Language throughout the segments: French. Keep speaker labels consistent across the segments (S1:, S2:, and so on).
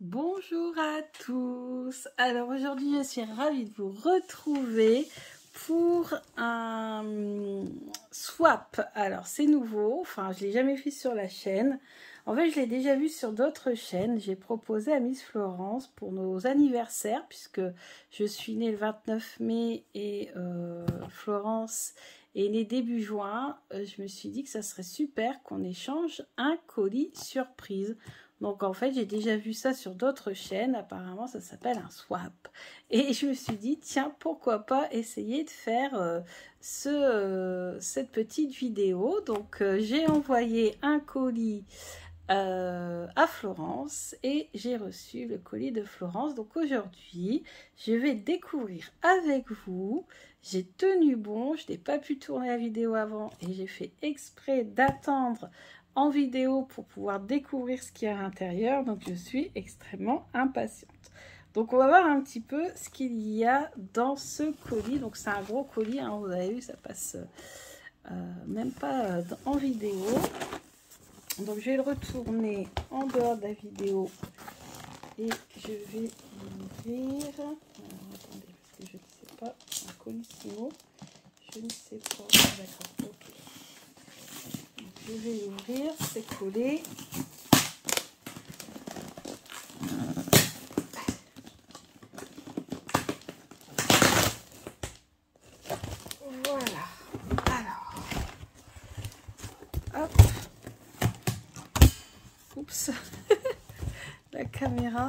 S1: Bonjour à tous. Alors aujourd'hui je suis ravie de vous retrouver pour un swap. Alors c'est nouveau, enfin je ne l'ai jamais fait sur la chaîne. En fait je l'ai déjà vu sur d'autres chaînes. J'ai proposé à Miss Florence pour nos anniversaires puisque je suis née le 29 mai et Florence est née début juin. Je me suis dit que ça serait super qu'on échange un colis surprise. Donc en fait j'ai déjà vu ça sur d'autres chaînes, apparemment ça s'appelle un swap. Et je me suis dit tiens pourquoi pas essayer de faire cette petite vidéo. Donc j'ai envoyé un colis à Florence et j'ai reçu le colis de Florence. Donc aujourd'hui je vais découvrir avec vous. J'ai tenu bon, je n'ai pas pu tourner la vidéo avant et j'ai fait exprès d'attendre en vidéo pour pouvoir découvrir ce qu'il y a à l'intérieur. Donc je suis extrêmement impatiente. Donc on va voir un petit peu ce qu'il y a dans ce colis. Donc c'est un gros colis, hein, vous avez vu, ça passe même pas en vidéo. Donc je vais le retourner en dehors de la vidéo et je vais l'ouvrir. Attendez, parce que je ne sais pas, un colissimo, je ne sais pas. D'accord, ok. Je vais l'ouvrir, c'est collé. Voilà. Alors, hop. Oups. La caméra.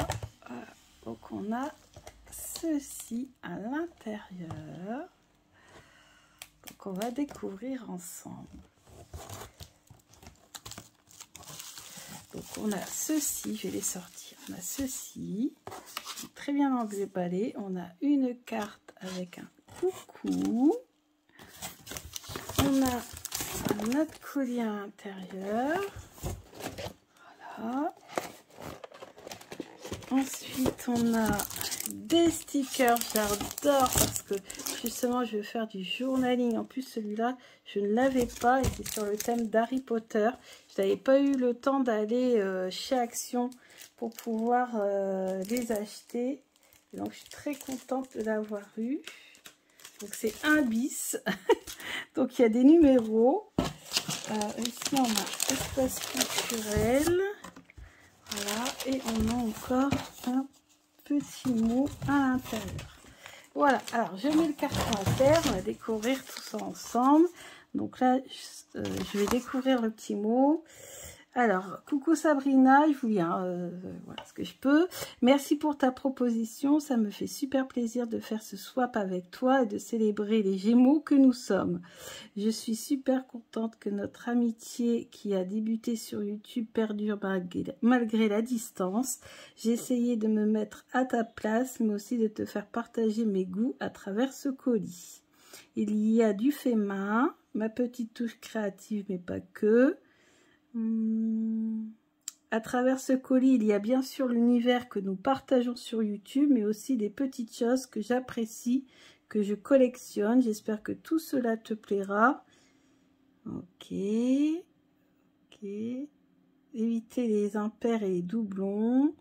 S1: Voilà. Donc on a ceci à l'intérieur. Donc on va découvrir ensemble. Donc on a ceci, je vais les sortir. On a ceci, très bien emballé. On a une carte avec un coucou. On a un autre colis à l'intérieur. Voilà. Ensuite on a des stickers, j'adore parce que justement je vais faire du journaling. En plus celui-là je ne l'avais pas et c'est sur le thème d'Harry Potter. Je n'avais pas eu le temps d'aller chez Action pour pouvoir les acheter. Et donc je suis très contente de l'avoir eu. Donc c'est un bis. Donc il y a des numéros. Ici on a espace culturel. Voilà, et on a encore un petit mot à l'intérieur. Voilà, alors je mets le carton à terre, on va découvrir tout ça ensemble. Donc là, je vais découvrir le petit mot. Alors, coucou Sabrina, je vous lis voilà ce que je peux. Merci pour ta proposition, ça me fait super plaisir de faire ce swap avec toi et de célébrer les Gémeaux que nous sommes. Je suis super contente que notre amitié qui a débuté sur YouTube perdure malgré la distance. J'ai essayé de me mettre à ta place, mais aussi de te faire partager mes goûts à travers ce colis. Il y a du fait main, ma petite touche créative, mais pas que. À travers ce colis, il y a bien sûr l'univers que nous partageons sur YouTube, mais aussi des petites choses que j'apprécie, que je collectionne. J'espère que tout cela te plaira. Ok. Éviter les impairs et les doublons.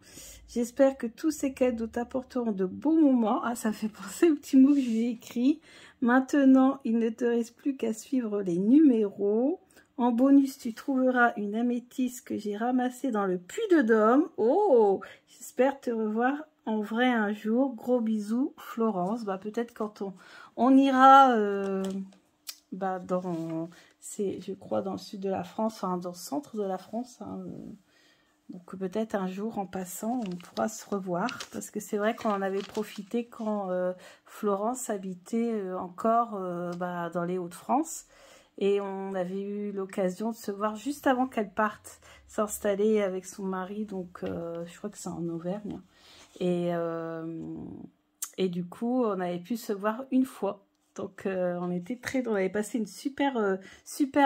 S1: J'espère que tous ces cadeaux t'apporteront de beaux moments. Ah, ça fait penser au petit mot que je lui ai écrit. Maintenant, il ne te reste plus qu'à suivre les numéros. En bonus, tu trouveras une améthyste que j'ai ramassée dans le puits de Dôme. Oh, j'espère te revoir en vrai un jour. Gros bisous, Florence. Bah, peut-être quand on ira je crois, dans le sud de la France, enfin, dans le centre de la France. Hein, donc, peut-être un jour, en passant, on pourra se revoir. Parce que c'est vrai qu'on en avait profité quand Florence habitait encore dans les Hauts-de-France. Et on avait eu l'occasion de se voir juste avant qu'elle parte s'installer avec son mari. Donc, je crois que c'est en Auvergne. Et du coup, on avait pu se voir une fois. Donc, on avait passé une super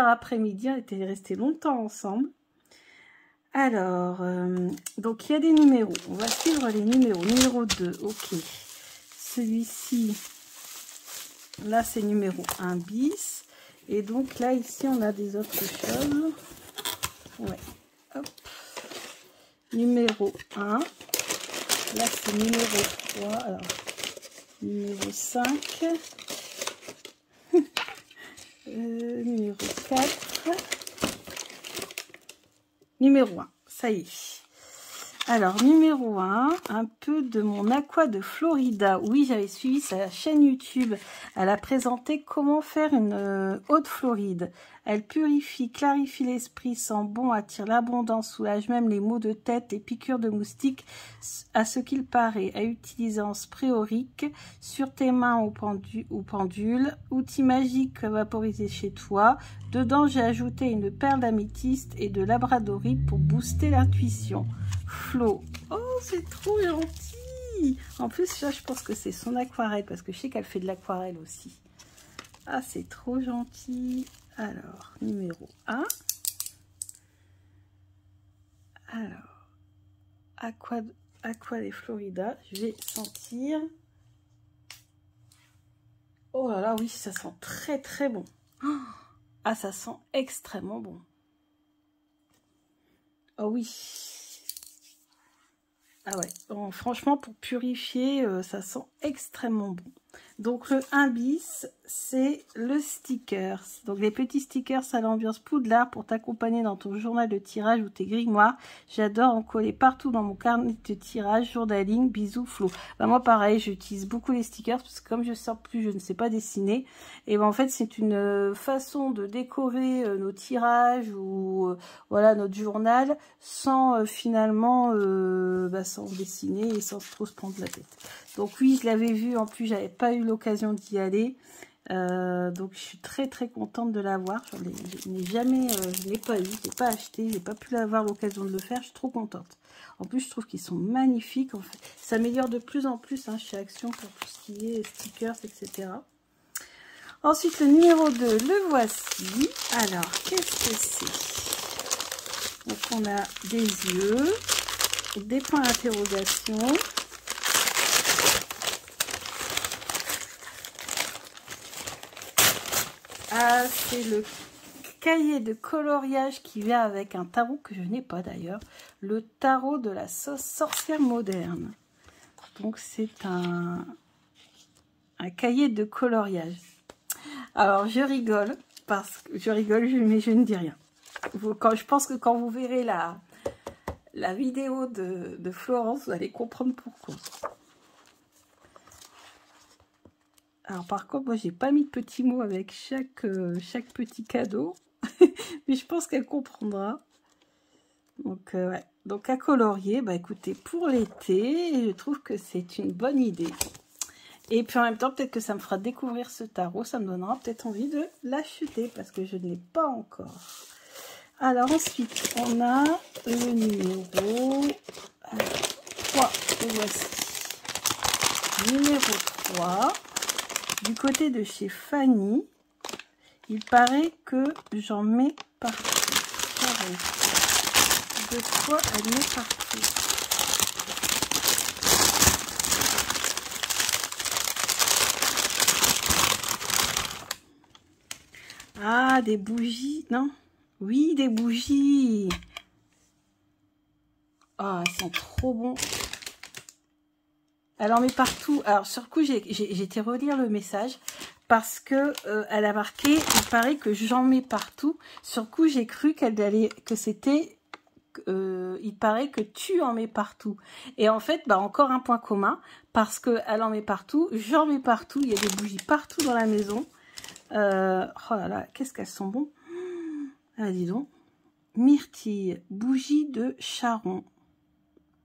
S1: après-midi. On était restés longtemps ensemble. Alors, donc il y a des numéros. On va suivre les numéros. Numéro 2, ok. Celui-ci, là, c'est numéro 1 bis. Et donc là, ici, on a des autres choses. Ouais. Hop. Numéro 1. Là, c'est numéro 3. Alors, numéro 5. Numéro 4. Numéro 1. Ça y est. Alors, numéro 1, un peu de mon Aqua de Florida. Oui, j'avais suivi sa chaîne YouTube. Elle a présenté comment faire une eau de Floride. Elle purifie, clarifie l'esprit, sent bon, attire l'abondance, soulage même les maux de tête, les piqûres de moustiques, à ce qu'il paraît, à utiliser en spray aurique, sur tes mains ou pendule, outil magique vaporisé chez toi. Dedans, j'ai ajouté une perle d'améthyste et de labradorite pour booster l'intuition. Flo. Oh, c'est trop gentil. En plus, là, je pense que c'est son aquarelle, parce que je sais qu'elle fait de l'aquarelle aussi. Ah, c'est trop gentil. Alors, numéro 1. Alors, Aqua de Florida. Je vais sentir. Oh là là, oui, ça sent très très bon. Ah, ça sent extrêmement bon. Oh oui. Ah ouais, bon, franchement, pour purifier, ça sent extrêmement bon. Donc, le 1 bis, c'est le sticker. Donc, les petits stickers à l'ambiance Poudlard pour t'accompagner dans ton journal de tirage ou tes grimoires. J'adore en coller partout dans mon carnet de tirage, journaling. Bisous, Flo. Bah, moi, pareil, j'utilise beaucoup les stickers parce que comme je sors plus, je ne sais pas dessiner. Et ben, en fait, c'est une façon de décorer nos tirages ou voilà, notre journal sans finalement sans dessiner et sans trop se prendre la tête. Donc oui, je l'avais vu, en plus j'avais pas eu l'occasion d'y aller, donc je suis très très contente de l'avoir. Je n'ai jamais, je l'ai pas eu, je l'ai pas acheté, j'ai pas pu avoir l'occasion de le faire, je suis trop contente. En plus je trouve qu'ils sont magnifiques, en fait. Ça s'améliore de plus en plus hein, chez Action pour tout ce qui est stickers, etc. Ensuite le numéro 2, le voici. Alors qu'est-ce que c'est? Donc on a des yeux, des points d'interrogation. Ah, c'est le cahier de coloriage qui vient avec un tarot que je n'ai pas d'ailleurs. Le tarot de la sorcière moderne. Donc c'est un cahier de coloriage. Alors je rigole, parce que je rigole, mais je ne dis rien. Je pense que quand vous verrez la vidéo de Florence, vous allez comprendre pourquoi. Alors par contre, moi j'ai pas mis de petits mots avec chaque petit cadeau, mais je pense qu'elle comprendra. Donc ouais, donc à colorier, bah écoutez, pour l'été, je trouve que c'est une bonne idée. Et puis en même temps, peut-être que ça me fera découvrir ce tarot, ça me donnera peut-être envie de l'acheter parce que je ne l'ai pas encore. Alors ensuite, on a le numéro 3, le voici. Numéro 3. Du côté de chez Fanny, il paraît que j'en mets partout. Pareil. De quoi elle met partout. Ah, des bougies, non? Oui, des bougies. Ah, elles sont trop bons. Elle en met partout. Alors, sur le coup, j'ai été relire le message parce que elle a marqué, il paraît que j'en mets partout. Sur le coup, j'ai cru qu'elle allait, que c'était, il paraît que tu en mets partout. Et en fait, bah, encore un point commun parce que elle en met partout, j'en mets partout. Il y a des bougies partout dans la maison. Oh là là, qu'est-ce qu'elles sont bonnes. Ah, dis donc. Myrtille, bougie de Charon,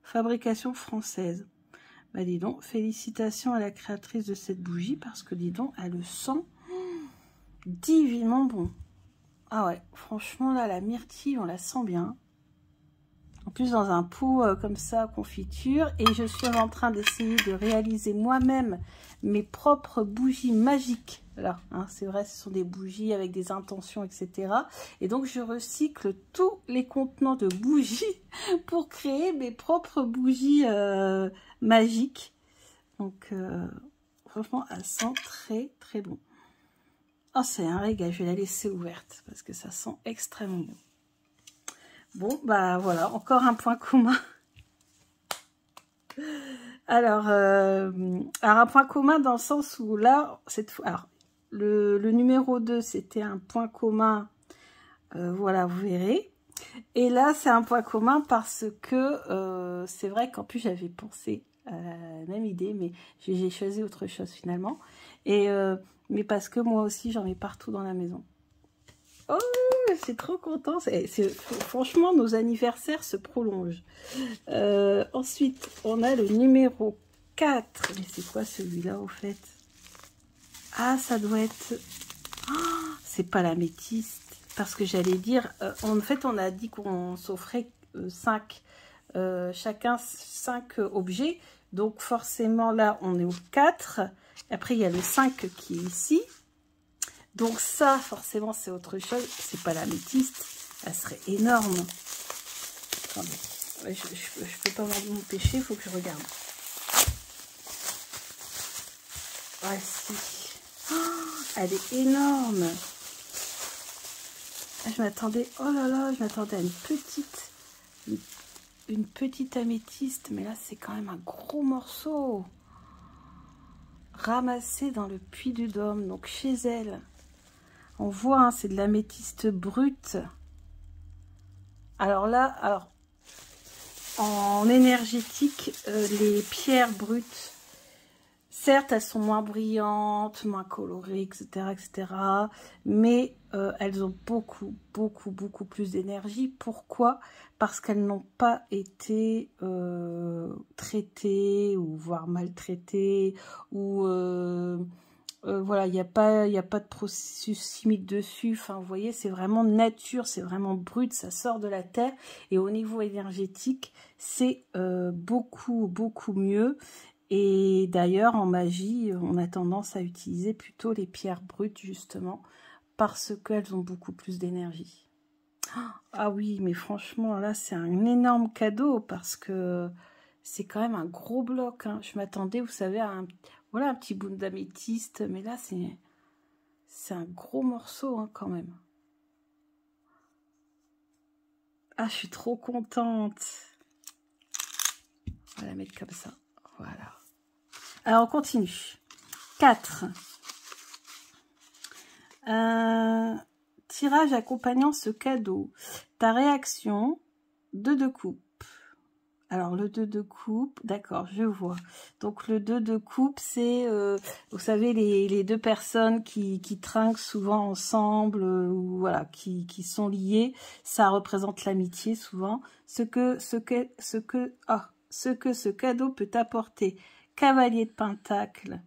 S1: fabrication française. Bah dis donc, félicitations à la créatrice de cette bougie parce que dis donc, elle le sent divinement bon. Ah ouais, franchement là, la myrtille, on la sent bien. En plus dans un pot comme ça, confiture. Et je suis en train d'essayer de réaliser moi-même mes propres bougies magiques. Là, hein, c'est vrai, ce sont des bougies avec des intentions, etc. Et donc, je recycle tous les contenants de bougies pour créer mes propres bougies magiques. Donc, franchement, elle sent très, très bon. Oh, c'est un régal. Je vais la laisser ouverte parce que ça sent extrêmement bon. Bon, bah voilà, encore un point commun. Alors, un point commun dans le sens où là, cette fois, alors, le numéro 2, c'était un point commun, voilà, vous verrez. Et là, c'est un point commun parce que c'est vrai qu'en plus, j'avais pensé à la même idée, mais j'ai choisi autre chose finalement. Et, mais parce que moi aussi, j'en mets partout dans la maison. Oh, c'est trop content. Franchement, nos anniversaires se prolongent. Ensuite, on a le numéro 4. Mais c'est quoi celui-là, au fait? Ah, ça doit être... Oh, c'est pas l'améthyste. Parce que j'allais dire... en fait, on a dit qu'on s'offrait 5. Chacun 5 objets. Donc, forcément, là, on est au 4. Après, il y a le 5 qui est ici. Donc ça, forcément, c'est autre chose. C'est pas l'améthyste. Elle serait énorme. Attendez. Je peux pas m'empêcher. Il faut que je regarde. Ah si. Oh, elle est énorme. Je m'attendais... Oh là là, je m'attendais à une petite améthyste. Mais là, c'est quand même un gros morceau. Ramassé dans le puits du Dôme. Donc chez elle. On voit, hein, c'est de l'améthyste brute. Alors là, en énergétique, les pierres brutes, certes, elles sont moins brillantes, moins colorées, etc., etc. Mais elles ont beaucoup, beaucoup, beaucoup plus d'énergie. Pourquoi? Parce qu'elles n'ont pas été traitées, ou voire maltraitées, ou... voilà, il n'y a pas de processus chimique dessus. Enfin, vous voyez, c'est vraiment nature, c'est vraiment brut, ça sort de la terre. Et au niveau énergétique, c'est beaucoup, beaucoup mieux. Et d'ailleurs, en magie, on a tendance à utiliser plutôt les pierres brutes, justement, parce qu'elles ont beaucoup plus d'énergie. Ah oui, mais franchement, là, c'est un énorme cadeau, parce que c'est quand même un gros bloc, hein. Je m'attendais, vous savez, à voilà, un petit bout d'améthyste, mais là, c'est un gros morceau, hein, quand même. Ah, je suis trop contente. On va la mettre comme ça. Voilà. Alors, on continue. 4. Tirage accompagnant ce cadeau. Ta réaction, 2 de coupe. Alors, le 2 de coupe, d'accord, je vois. Donc, le 2 de coupe, c'est, vous savez, les deux personnes qui trinquent souvent ensemble, ou voilà, qui sont liées. Ça représente l'amitié, souvent. Ce que ce cadeau peut apporter. Cavalier de Pentacle.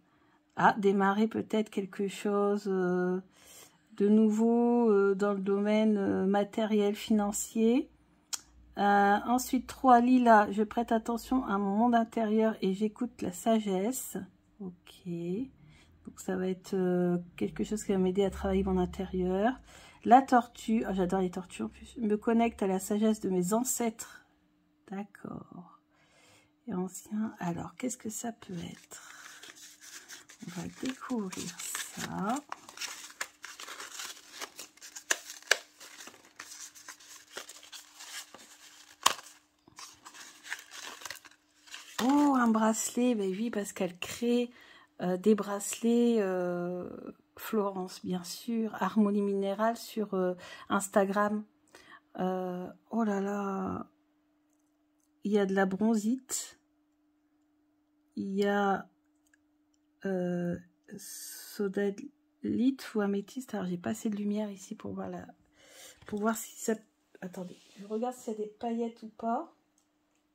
S1: Ah, démarrer peut-être quelque chose de nouveau dans le domaine matériel, financier. Ensuite, 3, Lila, je prête attention à mon monde intérieur et j'écoute la sagesse. Ok. Donc, ça va être quelque chose qui va m'aider à travailler mon intérieur. La tortue, oh, j'adore les tortues en plus. Je me connecte à la sagesse de mes ancêtres. D'accord. Et ancien, alors, qu'est-ce que ça peut être? On va découvrir ça. Oh, un bracelet, ben oui, parce qu'elle crée des bracelets Florence, bien sûr, Harmonie Minérale sur Instagram. Oh là là, il y a de la bronzite, il y a sodalite ou améthyste. Alors, j'ai pas assez de lumière ici pour voir si ça... Attendez, je regarde s'il y a des paillettes ou pas.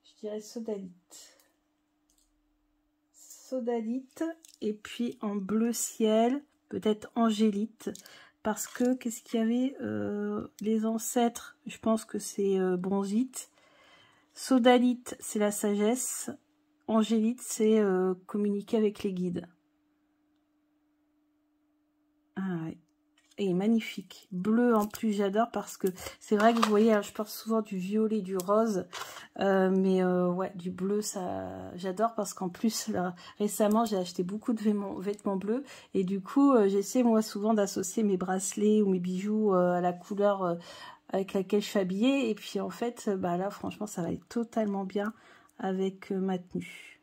S1: Je dirais sodalite. Sodalite, et puis en bleu ciel, peut-être angélite, parce que qu'est-ce qu'il y avait les ancêtres, je pense que c'est bronzite. Sodalite, c'est la sagesse. Angélite, c'est communiquer avec les guides. Ah ouais. Et magnifique. Bleu en plus, j'adore, parce que c'est vrai que vous voyez, je porte souvent du violet, du rose, mais ouais, du bleu, ça j'adore, parce qu'en plus, là, récemment, j'ai acheté beaucoup de vêtements bleus, et du coup, j'essaie moi souvent d'associer mes bracelets ou mes bijoux à la couleur avec laquelle je suis habillée, et puis en fait, bah là, franchement, ça va être totalement bien avec ma tenue.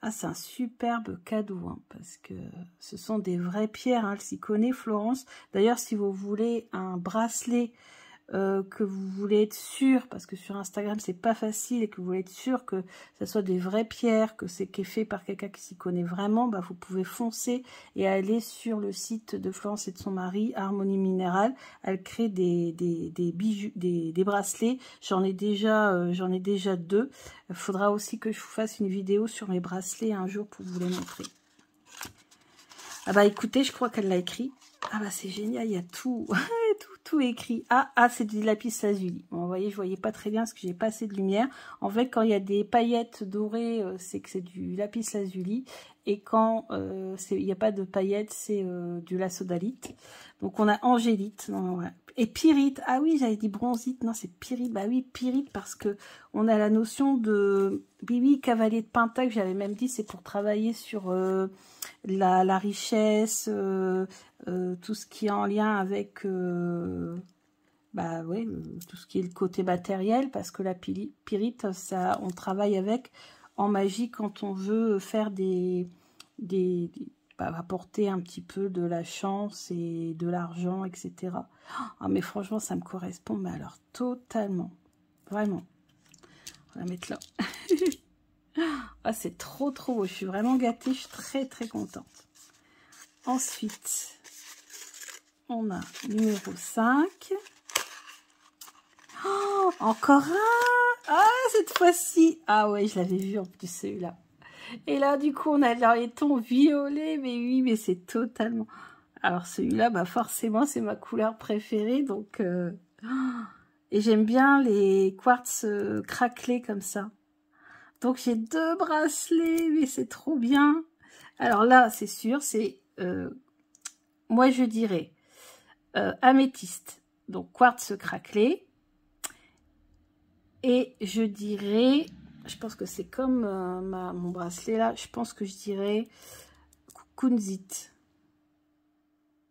S1: Ah, c'est un superbe cadeau, hein, parce que ce sont des vraies pierres, hein, elle s'y connaît, Florence. D'ailleurs, si vous voulez un bracelet que vous voulez être sûr, parce que sur Instagram c'est pas facile, et que vous voulez être sûr que ça soit des vraies pierres, que c'est fait par quelqu'un qui s'y connaît vraiment, bah vous pouvez foncer et aller sur le site de Florence et de son mari, Harmonie Minérale. Elle crée des bijoux, des bracelets. J'en ai déjà 2. Il faudra aussi que je vous fasse une vidéo sur mes bracelets un jour pour vous les montrer. Ah bah écoutez, je crois qu'elle l'a écrit. Ah bah c'est génial, il y a tout, tout écrit. Ah, c'est du lapis lazuli. Bon, vous voyez, je voyais pas très bien parce que j'ai pas assez de lumière. En fait, quand il y a des paillettes dorées, c'est que c'est du lapis lazuli. Et quand il n'y a pas de paillettes, c'est du lassodalite. Donc on a angélite. Non, ouais. Et pyrite. Ah oui, j'avais dit bronzite. Non, c'est pyrite. Bah oui, pyrite parce que on a la notion de... Oui, cavalier de pentacle, j'avais même dit, c'est pour travailler sur la richesse, tout ce qui est en lien avec bah ouais, tout ce qui est le côté matériel, parce que la pyrite, ça, on travaille avec en magie quand on veut faire apporter un petit peu de la chance et de l'argent, etc. Ah, mais franchement, ça me correspond, mais alors totalement, vraiment. On va mettre là. Ah, c'est trop beau, je suis vraiment gâtée, je suis très contente. Ensuite, on a numéro 5. Oh, encore un. Ah, cette fois-ci. Ah ouais, je l'avais vu en plus celui-là. Et là, du coup, on a les tons violets. Mais oui, mais c'est totalement... Alors celui-là, bah forcément, c'est ma couleur préférée. Donc, et j'aime bien les quartz craquelés comme ça. Donc j'ai 2 bracelets, mais c'est trop bien. Alors là, c'est sûr, c'est... moi, je dirais améthyste. Donc quartz craquelé. Et je dirais, je pense que c'est comme mon bracelet là, je pense que je dirais kunzite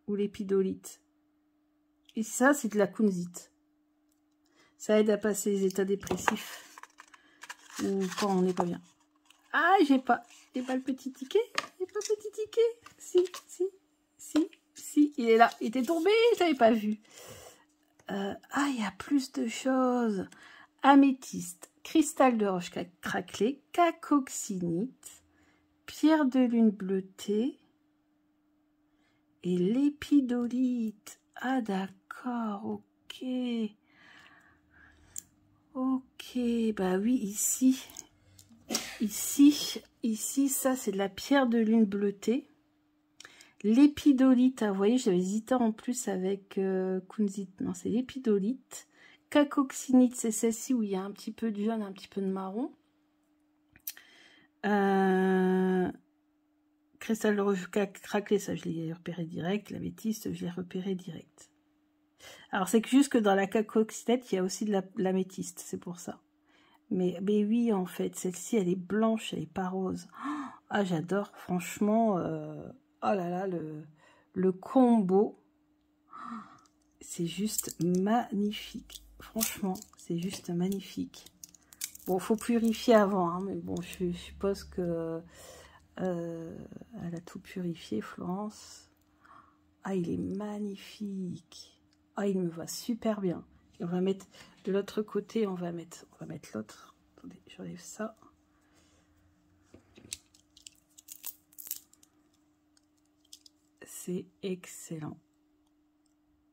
S1: ou l'épidolite. Et ça, c'est de la kunzite. Ça aide à passer les états dépressifs ou quand on n'est pas bien. Ah, j'ai pas le petit ticket. J'ai pas le petit ticket. Si, il est là. Il était tombé, je l'avais pas vu. Ah, il y a plus de choses. Améthyste, cristal de roche craquelé, cacoxynite, pierre de lune bleutée et l'épidolite. Ah d'accord, ok. Ok, bah oui, ici, ça c'est de la pierre de lune bleutée. L'épidolite, vous voyez, j'avais hésité en plus avec kunzite. Non, c'est l'épidolite. Cacoxynite, c'est celle-ci où il y a un petit peu de jaune, un petit peu de marron. Cristal de roche craquelé, ça je l'ai repéré direct. La métiste, je l'ai repéré direct. Alors c'est que juste que dans la cacoxynite, il y a aussi de la métiste, c'est pour ça. Mais oui, en fait, celle-ci, elle est blanche, elle est pas rose. Ah, j'adore, franchement. Oh là là, le combo, c'est juste magnifique. Franchement, c'est juste magnifique. Bon, faut purifier avant, hein, mais bon, je suppose que elle a tout purifié, Florence. Ah, il est magnifique. Ah, il me va super bien. Et on va mettre de l'autre côté, on va mettre l'autre. Attendez, j'enlève ça. C'est excellent.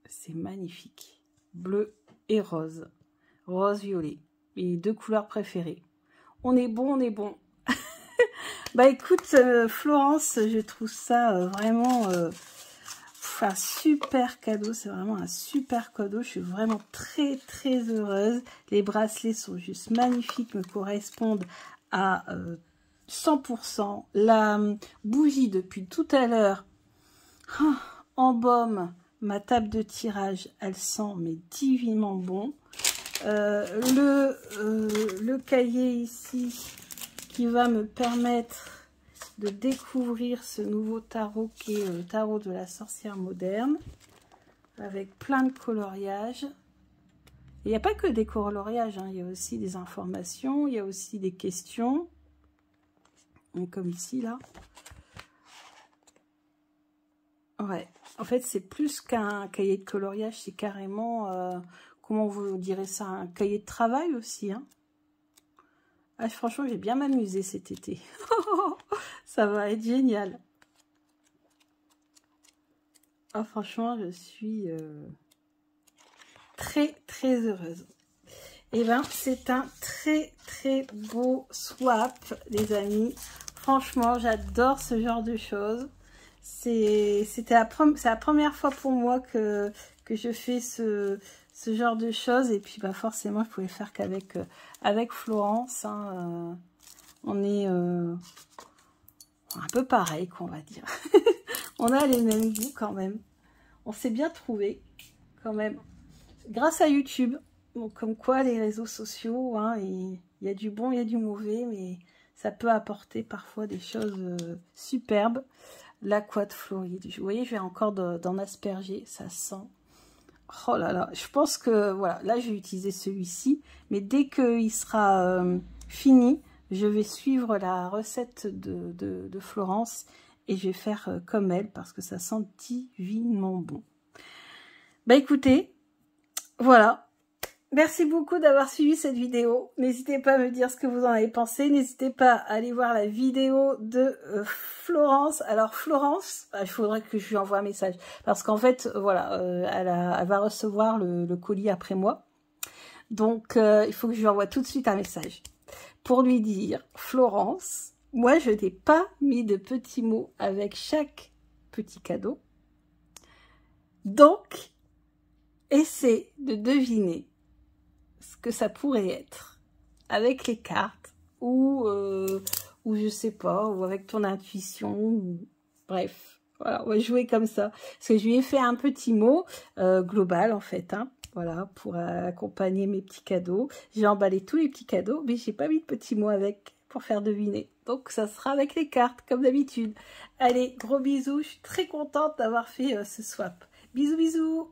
S1: C'est magnifique. Bleu et rose. Rose-violet. Mes 2 couleurs préférées. On est bon, on est bon. Bah écoute, Florence, je trouve ça vraiment un super cadeau. C'est vraiment un super cadeau. Je suis vraiment très heureuse. Les bracelets sont juste magnifiques, me correspondent à 100%. La bougie depuis tout à l'heure embaume ma table de tirage. Elle sent mais divinement bon. Le cahier ici qui va me permettre de découvrir ce nouveau tarot qui est le tarot de la sorcière moderne avec plein de coloriages il n'y a pas que des coloriages, hein, il y a aussi des informations, il y a aussi des questions. Comme ici, là. Ouais, en fait, c'est plus qu'un cahier de coloriage, c'est carrément, comment vous direz ça, un cahier de travail aussi, hein. Ah, franchement, j'ai bien m'amusé cet été. Ça va être génial. Ah, franchement, je suis très, très heureuse. Et bien, c'est un très, très beau swap, les amis. Franchement, j'adore ce genre de choses. C'est la première fois pour moi que je fais ce genre de choses. Et puis, bah, forcément, je pouvais faire qu'avec avec Florence. Hein, on est un peu pareil, qu'on va dire. On a les mêmes goûts quand même. On s'est bien trouvé quand même. Grâce à YouTube. Bon, comme quoi, les réseaux sociaux, hein, il y a du bon, il y a du mauvais, mais ça peut apporter parfois des choses superbes. L'Aqua de Floride. Vous voyez, je vais encore d'en asperger, ça sent. Oh là là, je pense que, voilà, là, je vais utiliser celui-ci, mais dès qu'il sera fini, je vais suivre la recette de Florence et je vais faire comme elle, parce que ça sent divinement bon. Bah écoutez, voilà. Merci beaucoup d'avoir suivi cette vidéo. N'hésitez pas à me dire ce que vous en avez pensé. N'hésitez pas à aller voir la vidéo de Florence. Alors Florence, il faudrait que je lui envoie un message. Parce qu'en fait, voilà, elle va recevoir le colis après moi. Donc, il faut que je lui envoie tout de suite un message. Pour lui dire, Florence, moi je n'ai pas mis de petits mots avec chaque petit cadeau. Donc, essaie de deviner ce que ça pourrait être avec les cartes ou je sais pas, ou avec ton intuition, ou... bref, voilà, on va jouer comme ça. Parce que je lui ai fait un petit mot global en fait, hein, voilà, pour accompagner mes petits cadeaux. J'ai emballé tous les petits cadeaux, mais j'ai pas mis de petits mots avec pour faire deviner. Donc ça sera avec les cartes, comme d'habitude. Allez, gros bisous, je suis très contente d'avoir fait ce swap. Bisous, bisous.